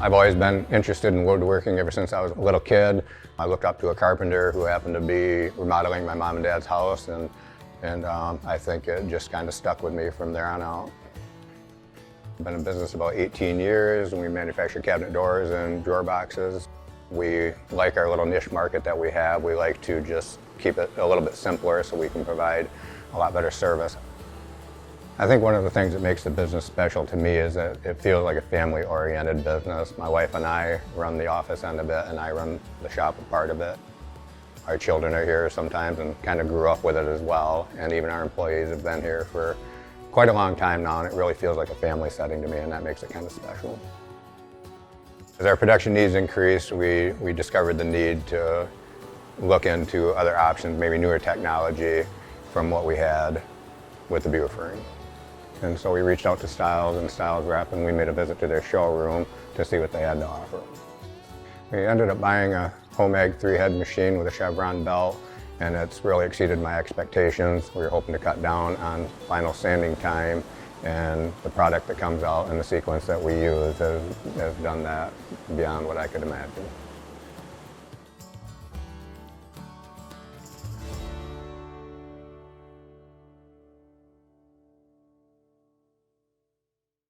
I've always been interested in woodworking ever since I was a little kid. I looked up to a carpenter who happened to be remodeling my mom and dad's house, and I think it just kind of stuck with me from there on out. I've been in business about 18 years, and we manufacture cabinet doors and drawer boxes. We like our little niche market that we have. We like to just keep it a little bit simpler so we can provide a lot better service. I think one of the things that makes the business special to me is that it feels like a family-oriented business. My wife and I run the office end of it, and I run the shop part of it. Our children are here sometimes and kind of grew up with it as well, and even our employees have been here for quite a long time now, and it really feels like a family setting to me, and that makes it kind of special. As our production needs increased, we discovered the need to look into other options, maybe newer technology from what we had with the woodworking. And so we reached out to Styles and Styles Rep, and we made a visit to their showroom to see what they had to offer. We ended up buying a HOMAG 3-head machine with a chevron belt, and it's really exceeded my expectations. We were hoping to cut down on final sanding time, and the product that comes out and the sequence that we use has done that beyond what I could imagine.